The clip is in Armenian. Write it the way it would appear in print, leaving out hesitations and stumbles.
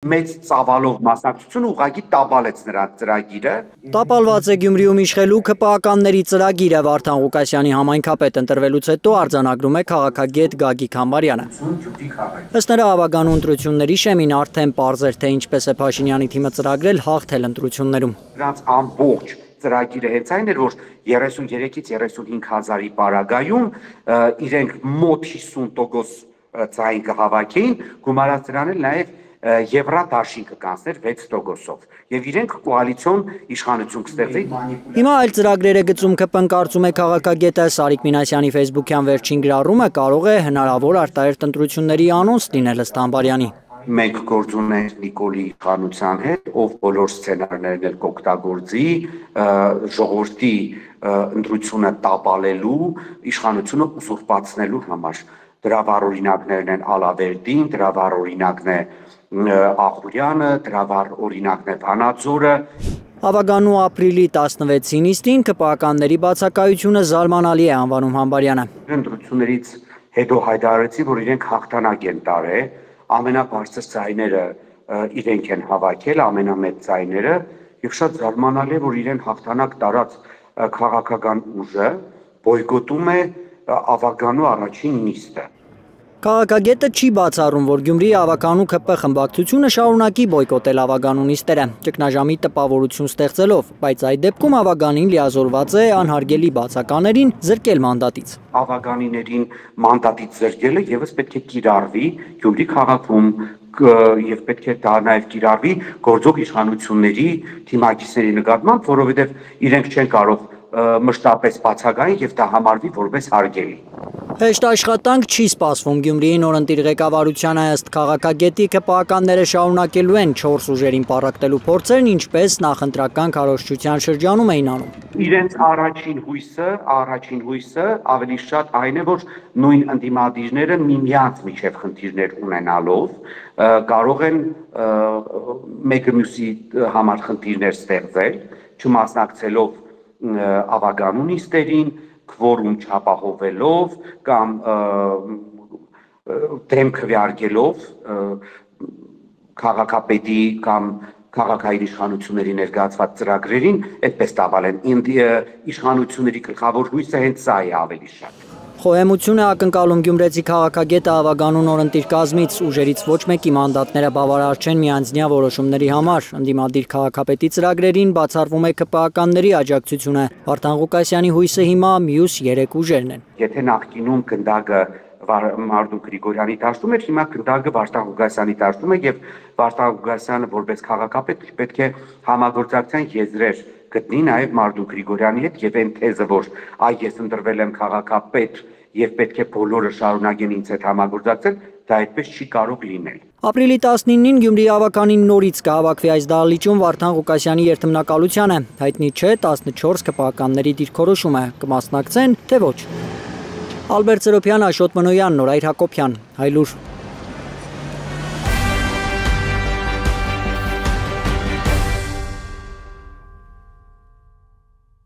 մեծ ծավալով մասնակցությունը ուղղակի տապալեց նրա ծրագիրը։ Տապալված է Գյումրիում իշխելու ԿՊԱ-կանների ծրագիրը Վարդան Ղուկասյանի համայնքապետ ընտրվելուց հետո արձանագրում է քաղաքագետ Գագիկ Համարյանը։ Ըստ նրա ավագանու ընտրությունների շեմին արդեն պարզ էր, թե ինչպես է Փաշինյանի թիմը ծրագրել հաղթել ընտրություններում։ Նրանց ամբողջ ծրագիրը հենց այն էր, որ 33-ից 35 հազարի պարագայում իրենք մոտ 50% ձայն կհավաքեին, գումարած դրան էլ նաև Եվրադաշին կկանցներ 6%-ով եւ իրենք կոալիցիոն իշխանություն կստեղծեին։ Հիմա այլ ծրագրեր է գծում ԿՊ-ն, կարծում է քաղաքագետը։ Սարիկ Մինասյանի ֆեյսբուքյան վերջին գրառումը կարող է հնարավոր արտահերթ ընտրությունների անոնց լինել ըստ Համբարյանի։ Մենք գործ ունենք Նիկոլի իշխանության հետ, ով բոլոր սցենարներն էլ կօգտագործի ժողովրդի ընտրությունը տապալելու, իշխանությունը ուզուրպացնելու համար։ Դրա վառ օրինակներն են Ալավերդին, դրա վառ օրինակն է Ախուրյանը, դրա վառ օրինակն է Վանաձորը։ Ավագանու ապրիլի 16-ին իստին ԿՊԱ-կանների բացակայությունը զարմանալի է անվանում Համբարյանը։ Ընտրություններից հետո հայտարարեցին, որ իրենք հաղթանակ են տարել, ամենաբարձր ձայները իրենք են հավաքել, ամենամեծ ձայները, եւ շատ զարմանալի է, որ իրենք հաղթանակ տարած քաղաքական ուժը բոյկոտում է ավագանու առաջին նիստը։ Քաղաքագետը չի բացառում, որ Գյումրիի ավագանու ԿՊ խմբակցությունը շարունակի բոյկոտել ավագանու նիստերը, ճգնաժամի տպավորություն ստեղծելով, բայց այդ դեպքում ավագանին լիազորված է անհարգելի բացականերին զրկել մանդատից։ Ավագանիներին մանդատից զրկելը եւս պետք է կիրառվի Գյումրի քաղաքում եւ պետք է դա նաեւ կիրառվի գործող իշխանությունների թիմակիցների նկատմամբ, որովհետեւ իրենք չեն կարող մշտապես բացակային եւ դա համարվի որպես հարգելի։ Հեշտ աշխատանք չի սպասվում Գյումրիի նորընտիր ղեկավարությանը, ըստ քաղաքագետի ԿՊԱ-կանները շարունակելու են 4 ուժերին պառակտելու փորձերն, ինչպես նախընտրական քարոզչության շրջանում էին անում։ Իրենց առաջին հույսը ավելի շատ այն է, որ նույն ընդդիմադիրները միմյանց միջև խնդիրներ ունենալով կարող են մեկը մյուսի համար խնդիրներ ստեղծել, չմասնակցելով ավագանու նիստերին, քվորում չապահովելով կամ դեմ քվեարկելով քաղաքապետի կամ քաղաքային իշխանությունների ներկայացված ծրագրերին, այդպես տավալեն իշխանությունների գլխավոր հույսը հենց սա է ավելի շատ։ Խոհեմություն է ակնկալում գյումրեցի քաղաքագետը ավագանու նորընտիր կազմից, ուժերից ոչ մեկի մանդատները բավարար չեն միանձնյա որոշումների համար։ Ընդդիմադիր քաղաքապետի ծրագրերին բացառվում է ԿՊԱ-կանների աջակցությունը։ Վարդան Ղուկասյանի հույսը հիմա մյուս 3 ուժերն են։ Եթե նախկինում գնդակը Մարդուկ Գրիգորյանի դաշտում էր, հիմա գնդակը Վարդան Ղուկասյանի դաշտում է եւ Վարդան Ղուկասյանը որպես քաղաքապետ պետք է համագործակցության եզրեր գտնի նաեւ Մարդուկ Գրիգորյանի հետ եւ այն թեզը, որ ես ընտրվել եմ քաղաքապետ եւ պետք է բոլորը շարունակեն ինձ հետ համագործակցել, դա այդպես չի կարող լինել։ Ապրիլի 19-ին Գյումրիի ավականին նորից կհավաքվի այս դահլիճում Վարդան Ղուկասյանի երթմնակալությանը։ Հայտնի չէ 14 ԿՊԱ-կանների դիրքորոշումը կմասնակցեն, թե ոչ։ Ալբերտ Սերոբյան, Աշոտ Մնոյան, Նորայր Հակոբյան, Հայլուր։